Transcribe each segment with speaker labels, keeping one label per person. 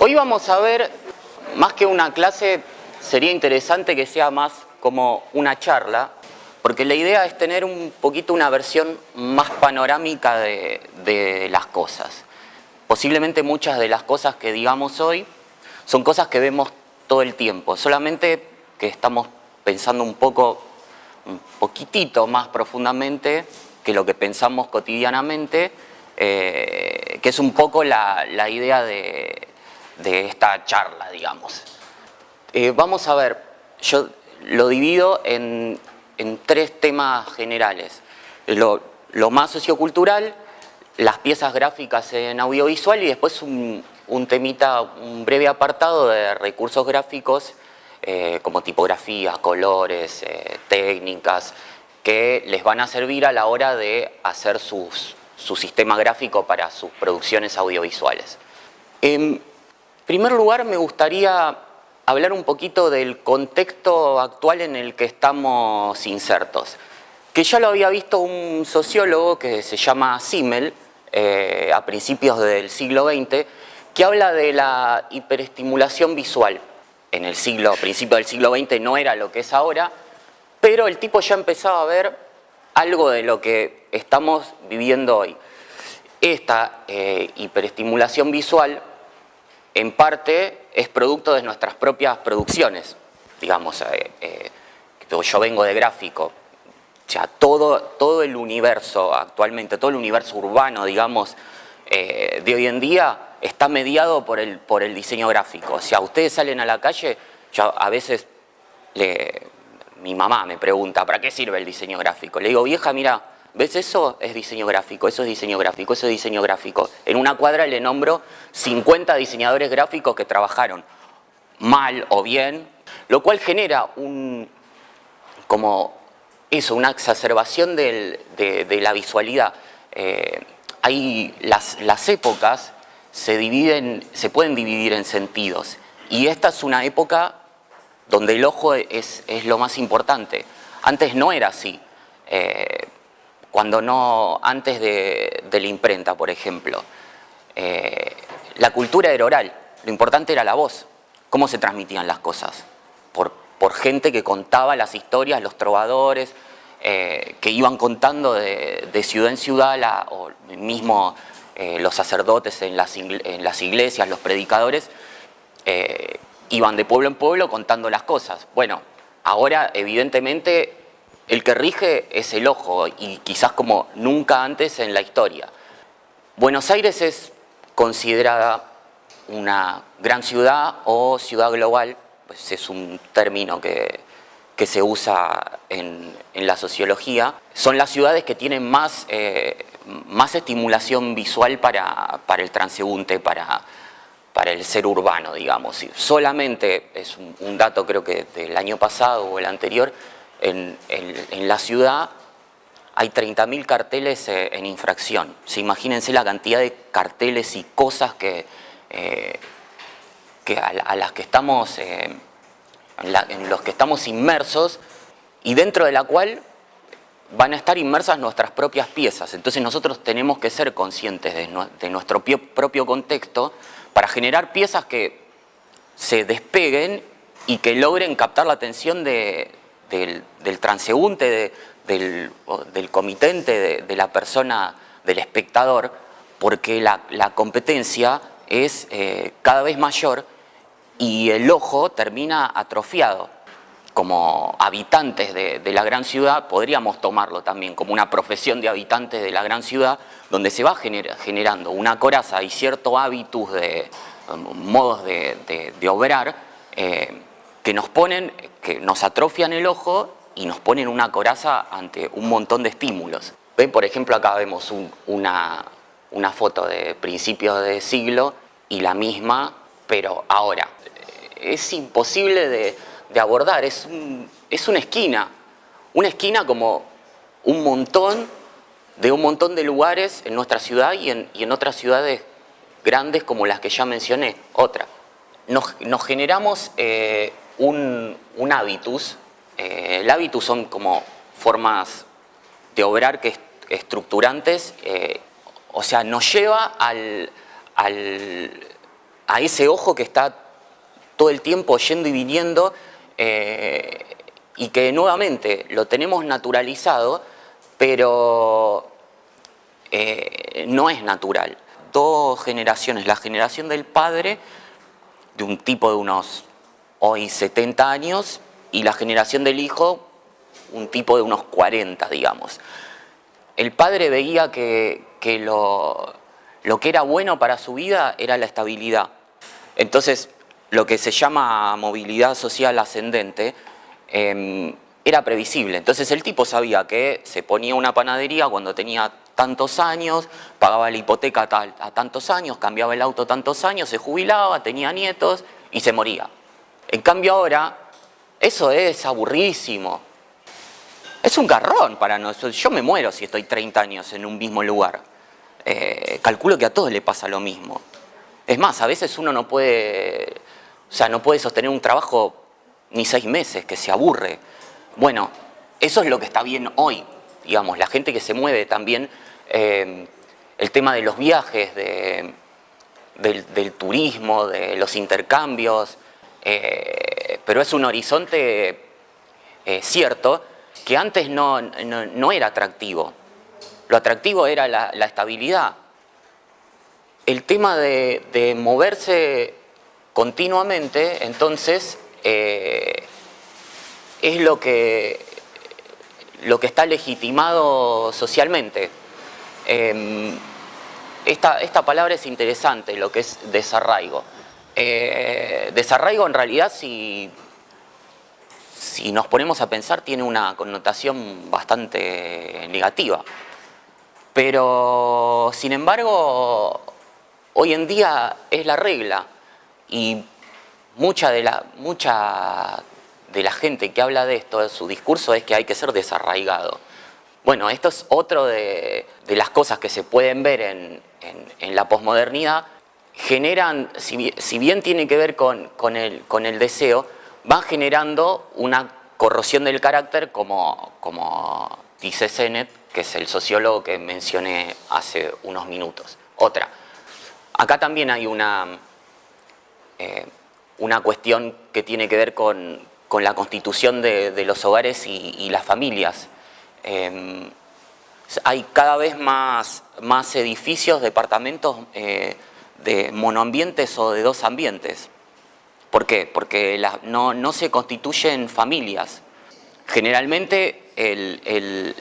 Speaker 1: Hoy vamos a ver, más que una clase, sería interesante que sea más como una charla, porque la idea es tener un poquito una versión más panorámica de las cosas. Posiblemente muchas de las cosas que digamos hoy son cosas que vemos todo el tiempo, solamente que estamos pensando un poquitito más profundamente que lo que pensamos cotidianamente, que es un poco la idea de esta charla, digamos. Vamos a ver, yo lo divido en tres temas generales. Lo más sociocultural, las piezas gráficas en audiovisual y después un breve apartado de recursos gráficos como tipografía, colores, técnicas, que les van a servir a la hora de hacer su sistema gráfico para sus producciones audiovisuales. En primer lugar, me gustaría hablar un poquito del contexto actual en el que estamos insertos, que ya lo había visto un sociólogo que se llama Simmel a principios del siglo XX, que habla de la hiperestimulación visual. En el principio del siglo XX no era lo que es ahora, pero el tipo ya empezaba a ver algo de lo que estamos viviendo hoy. Esta hiperestimulación visual, en parte, es producto de nuestras propias producciones. Digamos, yo vengo de gráfico, o sea, todo el universo actualmente, todo el universo urbano, digamos, de hoy en día está mediado por el diseño gráfico. O sea, ustedes salen a la calle, yo a veces mi mamá me pregunta, ¿para qué sirve el diseño gráfico? Le digo, vieja, mira, ¿ves eso? Es diseño gráfico, eso es diseño gráfico, eso es diseño gráfico. En una cuadra le nombro 50 diseñadores gráficos que trabajaron mal o bien, lo cual genera una exacerbación de la visualidad. Las épocas se pueden dividir en sentidos, y esta es una época donde el ojo es lo más importante. Antes no era así. Antes de la imprenta, por ejemplo, la cultura era oral, lo importante era la voz, cómo se transmitían las cosas, por gente que contaba las historias, los trovadores, que iban contando de ciudad en ciudad, o mismo los sacerdotes en las iglesias, los predicadores, iban de pueblo en pueblo contando las cosas. Bueno, ahora evidentemente el que rige es el ojo, y quizás como nunca antes en la historia. Buenos Aires es considerada una gran ciudad o ciudad global, pues es un término que se usa en la sociología. Son las ciudades que tienen más estimulación visual para el transeúnte, para el ser urbano, digamos. Solamente, es un dato creo que del año pasado o el anterior, en la ciudad hay 30.000 carteles en infracción. Imagínense la cantidad de carteles y cosas a las que estamos, en los que estamos inmersos, y dentro de la cual van a estar inmersas nuestras propias piezas. Entonces nosotros tenemos que ser conscientes de nuestro propio contexto para generar piezas que se despeguen y que logren captar la atención del transeúnte, del comitente, de la persona, del espectador, porque la competencia es cada vez mayor y el ojo termina atrofiado. Como habitantes de la gran ciudad, podríamos tomarlo también como una profesión de habitantes de la gran ciudad, donde se va generando una coraza y cierto hábitus de modos de obrar que nos atrofian el ojo y nos ponen una coraza ante un montón de estímulos. ¿Ven? Por ejemplo, acá vemos una foto de principios de siglo y la misma, pero ahora. Es imposible de abordar, es una esquina como un montón de lugares en nuestra ciudad y en otras ciudades grandes como las que ya mencioné, otra. Nos generamos un hábitus. El hábitus son como formas de obrar que estructurantes, o sea, nos lleva a ese ojo que está todo el tiempo yendo y viniendo, y que nuevamente lo tenemos naturalizado, pero no es natural. Dos generaciones, la generación del padre, de un tipo de unos hoy 70 años, y la generación del hijo, un tipo de unos 40, digamos. El padre veía que lo que era bueno para su vida era la estabilidad. Entonces, lo que se llama movilidad social ascendente era previsible. Entonces el tipo sabía que se ponía una panadería cuando tenía tantos años, pagaba la hipoteca a tantos años, cambiaba el auto tantos años, se jubilaba, tenía nietos y se moría. En cambio ahora, eso es aburridísimo. Es un garrón para nosotros. Yo me muero si estoy 30 años en un mismo lugar. Calculo que a todos le pasa lo mismo. Es más, a veces uno no puede sostener un trabajo ni 6 meses, que se aburre. Bueno, eso es lo que está bien hoy, digamos, la gente que se mueve también, el tema de los viajes, del turismo, de los intercambios, pero es un horizonte cierto que antes no era atractivo. Lo atractivo era la estabilidad. El tema de moverse continuamente, entonces, es lo que está legitimado socialmente. Esta palabra es interesante, lo que es desarraigo. Desarraigo en realidad, si nos ponemos a pensar, tiene una connotación bastante negativa. Pero, sin embargo, hoy en día es la regla y mucha de la gente que habla de esto, su discurso es que hay que ser desarraigado. Bueno, esto es otro de las cosas que se pueden ver en la posmodernidad. Generan, si bien tiene que ver con el deseo, van generando una corrosión del carácter como dice Sennett, que es el sociólogo que mencioné hace unos minutos. Otra. Acá también hay una cuestión que tiene que ver con la constitución de los hogares y las familias. Hay cada vez más edificios, departamentos de monoambientes o de dos ambientes. ¿Por qué? Porque no se constituyen familias. Generalmente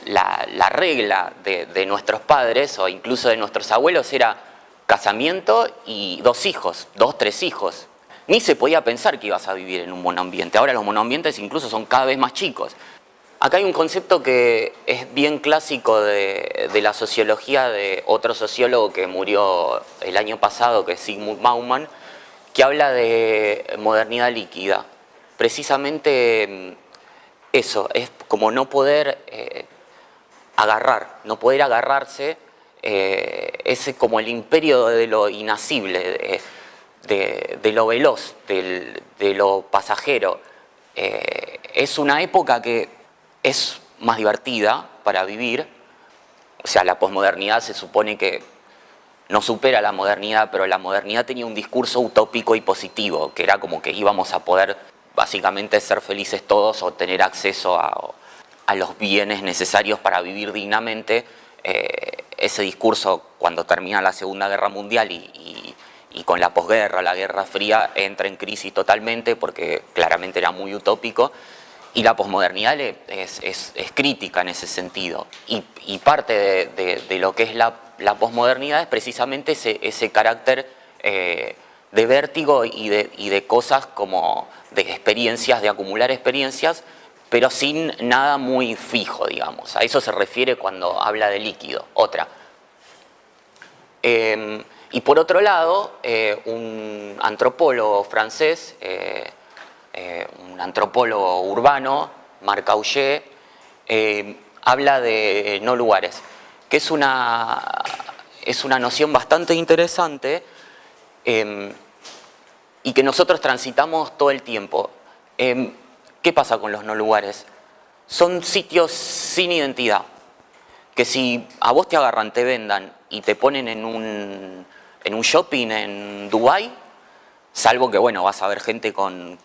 Speaker 1: la regla de nuestros padres o incluso de nuestros abuelos era casamiento y 2 hijos, 2, 3 hijos. Ni se podía pensar que ibas a vivir en un monoambiente. Ahora los monoambientes incluso son cada vez más chicos. Acá hay un concepto que es bien clásico de la sociología, de otro sociólogo que murió el año pasado, que es Zygmunt Bauman, que habla de modernidad líquida. Precisamente eso, es como no poder no poder agarrarse, es como el imperio de lo inasible, de lo veloz, de lo pasajero. Es una época que es más divertida para vivir. O sea, la posmodernidad se supone que no supera la modernidad, pero la modernidad tenía un discurso utópico y positivo, que era como que íbamos a poder básicamente ser felices todos o tener acceso a los bienes necesarios para vivir dignamente. Ese discurso, cuando termina la Segunda Guerra Mundial y con la posguerra, la Guerra Fría, entra en crisis totalmente porque claramente era muy utópico. Y la posmodernidad es crítica en ese sentido. Y parte de lo que es la posmodernidad es precisamente ese carácter de vértigo y de cosas como de experiencias, de acumular experiencias, pero sin nada muy fijo, digamos. A eso se refiere cuando habla de líquido. Otra. Y por otro lado, un antropólogo francés, un antropólogo urbano, Marc Augé, habla de no lugares, que es una noción bastante interesante y que nosotros transitamos todo el tiempo. ¿Qué pasa con los no lugares? Son sitios sin identidad, que si a vos te agarran, te vendan y te ponen en un shopping en Dubái, salvo que, bueno, vas a ver gente con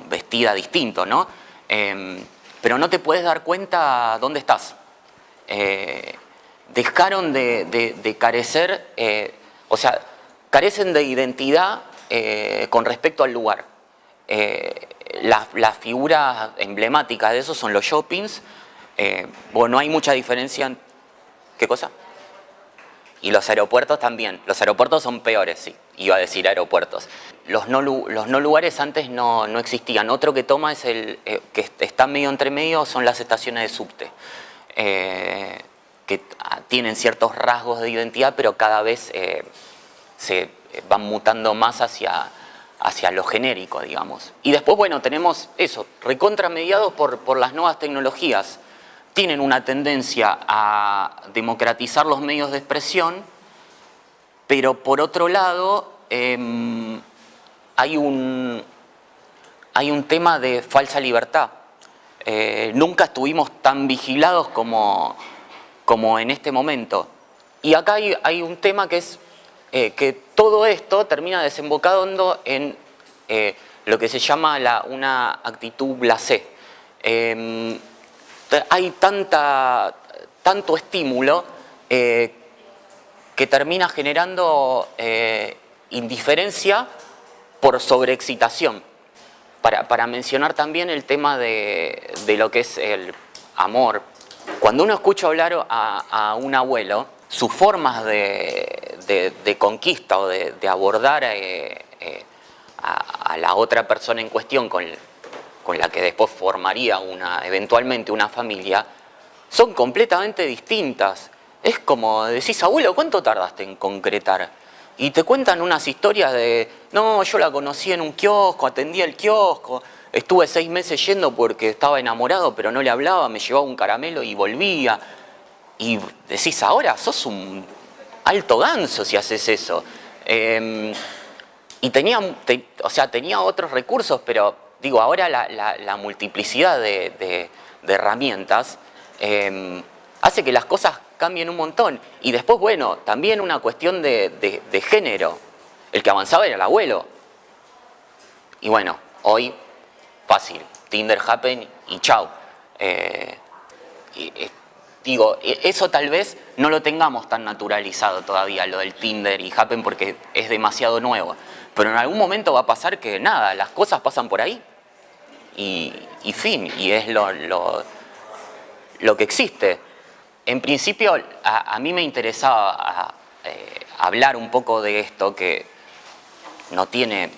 Speaker 1: vestida distinto, ¿no? Pero no te puedes dar cuenta dónde estás. Dejaron de carecer, o sea, carecen de identidad con respecto al lugar. Las figuras emblemáticas de eso son los shoppings. Bueno, no hay mucha diferencia en... ¿Qué cosa? Y los aeropuertos también. Los aeropuertos son peores, sí. Iba a decir aeropuertos. Los no lugares antes no existían. Otro que toma es el que está medio entre medio, son las estaciones de subte. Que tienen ciertos rasgos de identidad, pero cada vez se van mutando más hacia lo genérico, digamos. Y después, bueno, tenemos eso, recontramediados por las nuevas tecnologías. Tienen una tendencia a democratizar los medios de expresión, pero por otro lado hay un tema de falsa libertad. Nunca estuvimos tan vigilados como en este momento. Y acá hay un tema que es que todo esto termina desembocando en lo que se llama una actitud blasé. Hay tanto estímulo que termina generando indiferencia por sobreexcitación. Para mencionar también el tema de lo que es el amor. Cuando uno escucha hablar a un abuelo, sus formas de conquista o de abordar a la otra persona en cuestión con la que después formaría eventualmente una familia, son completamente distintas. Es como decís, abuelo, ¿cuánto tardaste en concretar? Y te cuentan unas historias de, no, yo la conocí en un kiosco, atendía el kiosco, estuve 6 meses yendo porque estaba enamorado, pero no le hablaba, me llevaba un caramelo y volvía. Y decís, ahora sos un alto ganso si haces eso. Y tenía otros recursos, pero digo, ahora la multiplicidad de herramientas hace que las cosas cambien un montón. Y después, bueno, también una cuestión de género. El que avanzaba era el abuelo. Y bueno, hoy, fácil, Tinder, Happen y chau. Digo, eso tal vez no lo tengamos tan naturalizado todavía, lo del Tinder y Happen, porque es demasiado nuevo. Pero en algún momento va a pasar que nada, las cosas pasan por ahí. Y fin, y es lo que existe. En principio, a mí me interesaba hablar un poco de esto que no tiene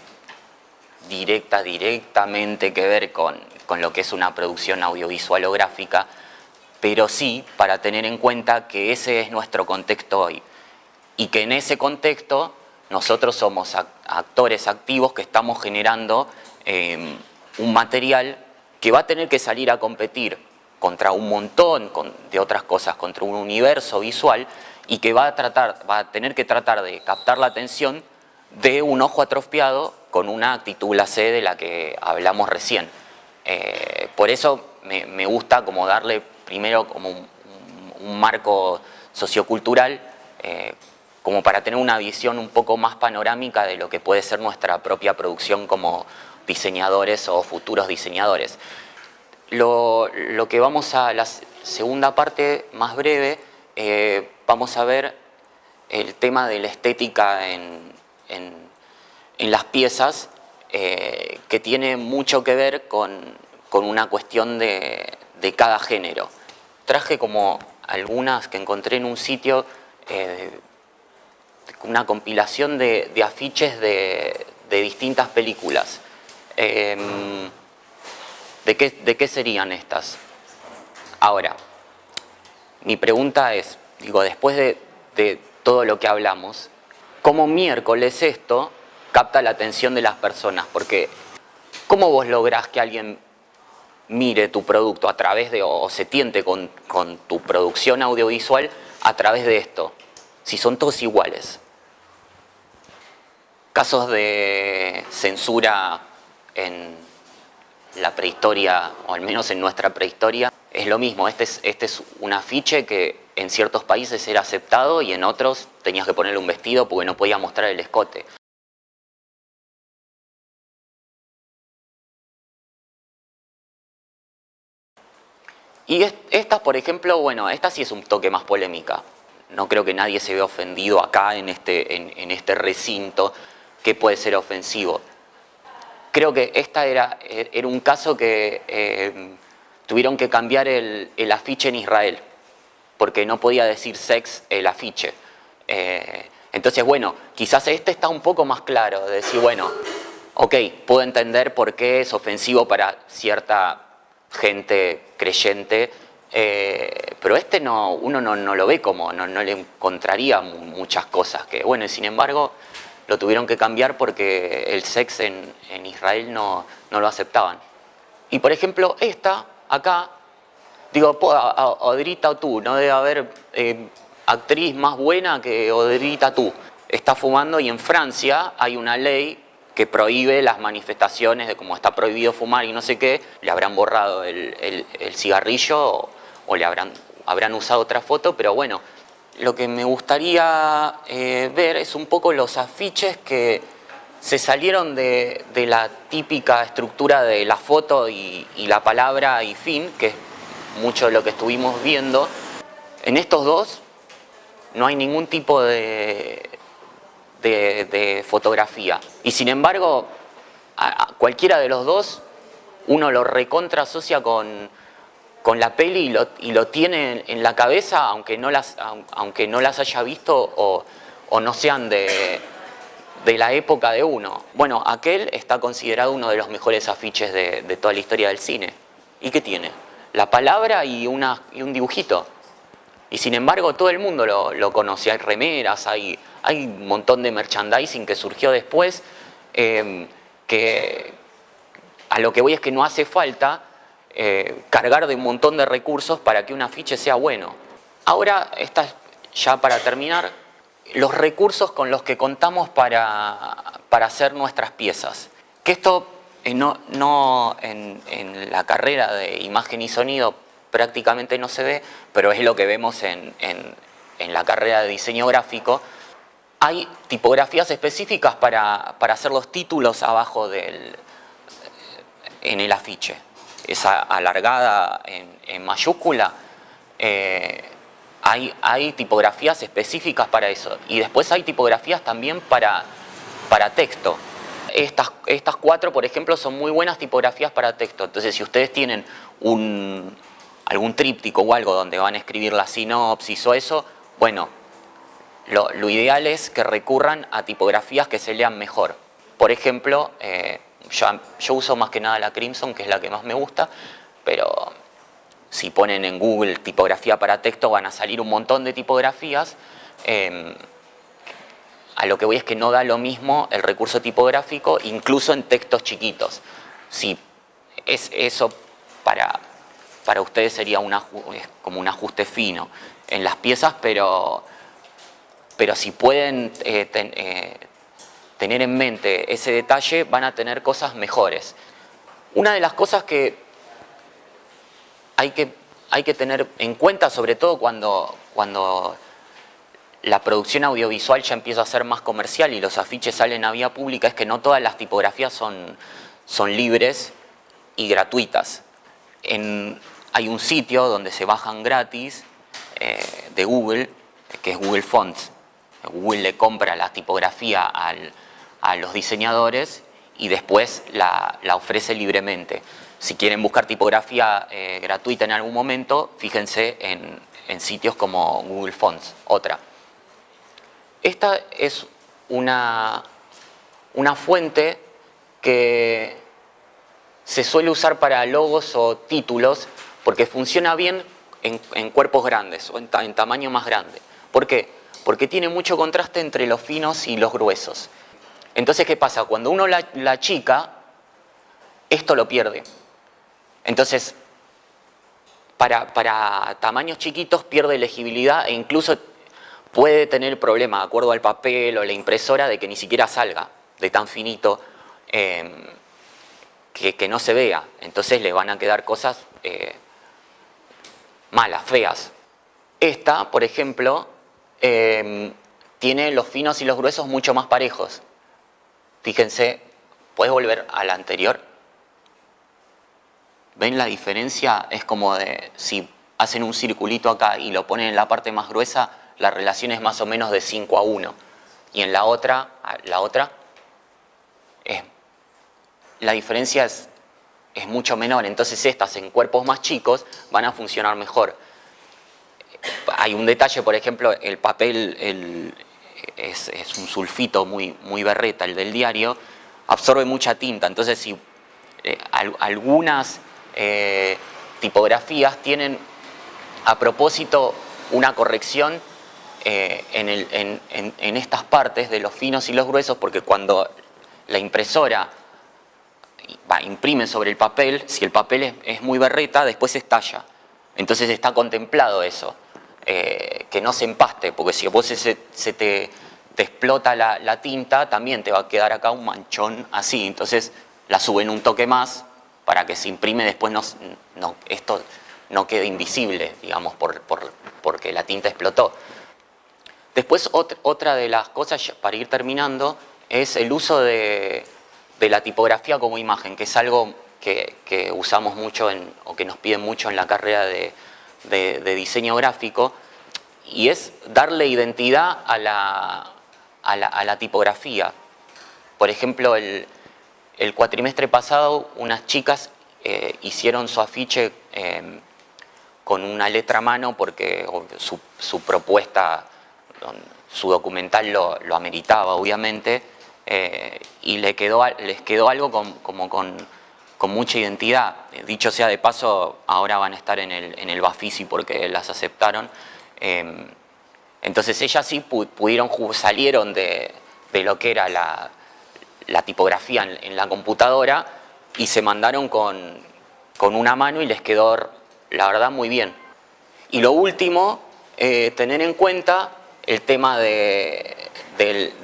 Speaker 1: directamente que ver con lo que es una producción audiovisual o gráfica, pero sí para tener en cuenta que ese es nuestro contexto hoy y que en ese contexto nosotros somos actores activos que estamos generando un material que va a tener que salir a competir contra un montón de otras cosas, contra un universo visual y que va a tener que tratar de captar la atención de un ojo atrofiado con una actitud blasé de la que hablamos recién. Por eso me gusta como darle primero como un marco sociocultural como para tener una visión un poco más panorámica de lo que puede ser nuestra propia producción como diseñadores o futuros diseñadores. Lo que vamos a la segunda parte más breve, vamos a ver el tema de la estética en las piezas, que tiene mucho que ver con una cuestión de cada género. Traje como algunas que encontré en un sitio, una compilación de afiches de distintas películas. ¿De qué serían estas? Ahora, mi pregunta es, digo, después de todo lo que hablamos, ¿cómo miércoles esto capta la atención de las personas? Porque, ¿cómo vos lográs que alguien mire tu producto a través de, o se tiente con tu producción audiovisual a través de esto, si son todos iguales? Casos de censura en la prehistoria, o al menos en nuestra prehistoria, es lo mismo. Este es un afiche que en ciertos países era aceptado y en otros tenías que ponerle un vestido porque no podías mostrar el escote. Y estas, por ejemplo, bueno, esta sí es un toque más polémica. No creo que nadie se vea ofendido acá en este recinto que puede ser ofensivo. Creo que esta era un caso que tuvieron que cambiar el afiche en Israel, porque no podía decir sex el afiche. Entonces, bueno, quizás este está un poco más claro, de decir, bueno, ok, puedo entender por qué es ofensivo para cierta gente creyente, pero este uno no lo ve como, no le encontraría muchas cosas que, bueno, y sin embargo lo tuvieron que cambiar porque el sex en Israel no lo aceptaban. Y por ejemplo, esta acá, digo, Audrey Tautou, no debe haber actriz más buena que Audrey Tautou. Está fumando y en Francia hay una ley que prohíbe las manifestaciones de como está prohibido fumar y no sé qué, le habrán borrado el cigarrillo o le habrán usado otra foto, pero bueno, lo que me gustaría ver es un poco los afiches que se salieron de la típica estructura de la foto y la palabra y fin, que es mucho de lo que estuvimos viendo. En estos dos no hay ningún tipo de fotografía. Y sin embargo, a cualquiera de los dos, uno lo recontra asocia con la peli y lo tiene en la cabeza, aunque no las haya visto o no sean de la época de uno. Bueno, aquel está considerado uno de los mejores afiches de toda la historia del cine. ¿Y qué tiene? La palabra y un dibujito. Y sin embargo todo el mundo lo conoce. Hay remeras, hay un montón de merchandising que surgió después, que a lo que voy es que no hace falta cargar de un montón de recursos para que un afiche sea bueno. Ahora, ya para terminar, los recursos con los que contamos para hacer nuestras piezas. Que esto en la carrera de imagen y sonido prácticamente no se ve, pero es lo que vemos en la carrera de diseño gráfico. Hay tipografías específicas para hacer los títulos abajo en el afiche. Esa alargada en mayúscula, hay tipografías específicas para eso. Y después hay tipografías también para texto. Estas cuatro, por ejemplo, son muy buenas tipografías para texto. Entonces, si ustedes tienen algún tríptico o algo donde van a escribir la sinopsis o eso, bueno, lo ideal es que recurran a tipografías que se lean mejor. Por ejemplo, yo uso más que nada la Crimson, que es la que más me gusta, pero si ponen en Google tipografía para texto van a salir un montón de tipografías. A lo que voy es que no da lo mismo el recurso tipográfico, incluso en textos chiquitos. Si eso para ustedes sería como un ajuste fino en las piezas, pero si pueden tener en mente ese detalle, van a tener cosas mejores. Una de las cosas que hay que tener en cuenta, sobre todo cuando la producción audiovisual ya empieza a ser más comercial y los afiches salen a vía pública, es que no todas las tipografías son libres y gratuitas. Hay un sitio donde se bajan gratis de Google, que es Google Fonts. Google le compra la tipografía a los diseñadores y después la ofrece libremente. Si quieren buscar tipografía gratuita en algún momento, fíjense en sitios como Google Fonts, otra. Esta es una fuente que se suele usar para logos o títulos porque funciona bien en cuerpos grandes o en tamaño más grande. ¿Por qué? Porque tiene mucho contraste entre los finos y los gruesos. Entonces, ¿qué pasa? Cuando uno la achica, esto lo pierde. Entonces, para tamaños chiquitos pierde legibilidad e incluso puede tener problemas, de acuerdo al papel o la impresora, de que ni siquiera salga de tan finito, que no se vea. Entonces le van a quedar cosas malas, feas. Esta, por ejemplo, tiene los finos y los gruesos mucho más parejos. Fíjense, ¿puedes volver a la anterior? ¿Ven la diferencia? Es como de, si hacen un circulito acá y lo ponen en la parte más gruesa, la relación es más o menos de 5:1. Y en la otra la diferencia es mucho menor. Entonces estas en cuerpos más chicos van a funcionar mejor. Hay un detalle, por ejemplo, el papel es un sulfito muy berreta, el del diario, absorbe mucha tinta. Entonces, si algunas tipografías tienen a propósito una corrección en estas partes de los finos y los gruesos, porque cuando la impresora imprime sobre el papel, si el papel es muy berreta, después se estalla. Entonces está contemplado eso, que no se empaste, porque si vos te explota la tinta, también te va a quedar acá un manchón así. Entonces la suben un toque más para que se imprime después esto no quede invisible, digamos, porque la tinta explotó. Después otra de las cosas, para ir terminando, es el uso de la tipografía como imagen, que es algo que usamos mucho o que nos piden mucho en la carrera de diseño gráfico, y es darle identidad a la tipografía. Por ejemplo, el cuatrimestre pasado unas chicas hicieron su afiche con una letra a mano porque su propuesta, su documental lo ameritaba, obviamente, y les quedó algo como con mucha identidad. Dicho sea de paso, ahora van a estar en el Bafisi porque las aceptaron. Entonces ellas sí salieron de lo que era la tipografía en la computadora y se mandaron con una mano y les quedó, la verdad, muy bien. Y lo último, tener en cuenta el tema de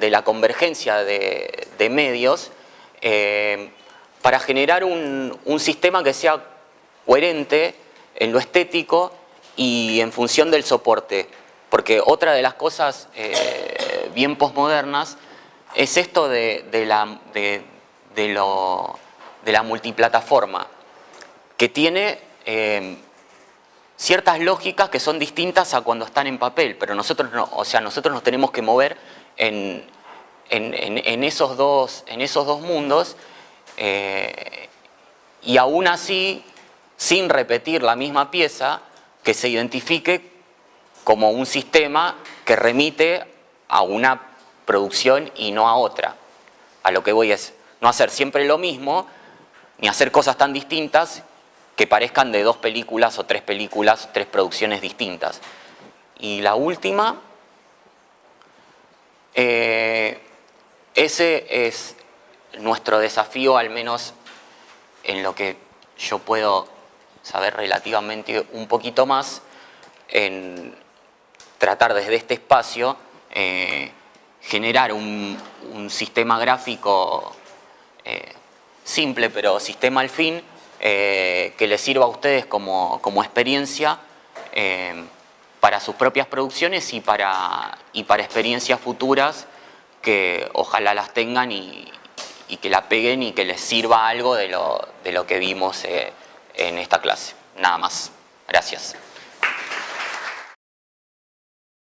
Speaker 1: la convergencia de medios para generar un sistema que sea coherente en lo estético y en función del soporte. Porque otra de las cosas bien posmodernas es esto de la multiplataforma, que tiene ciertas lógicas que son distintas a cuando están en papel, pero nosotros nos tenemos que mover en esos dos mundos, y aún así, sin repetir la misma pieza, que se identifique como un sistema que remite a una producción y no a otra. A lo que voy es no hacer siempre lo mismo, ni hacer cosas tan distintas que parezcan de 2 películas o 3 películas, 3 producciones distintas. Y la última, ese es nuestro desafío, al menos en lo que yo puedo saber relativamente un poquito más, en tratar desde este espacio generar un sistema gráfico simple, pero sistema al fin, que les sirva a ustedes como experiencia para sus propias producciones y para experiencias futuras que ojalá las tengan y que la peguen y que les sirva algo de lo que vimos en esta clase. Nada más. Gracias.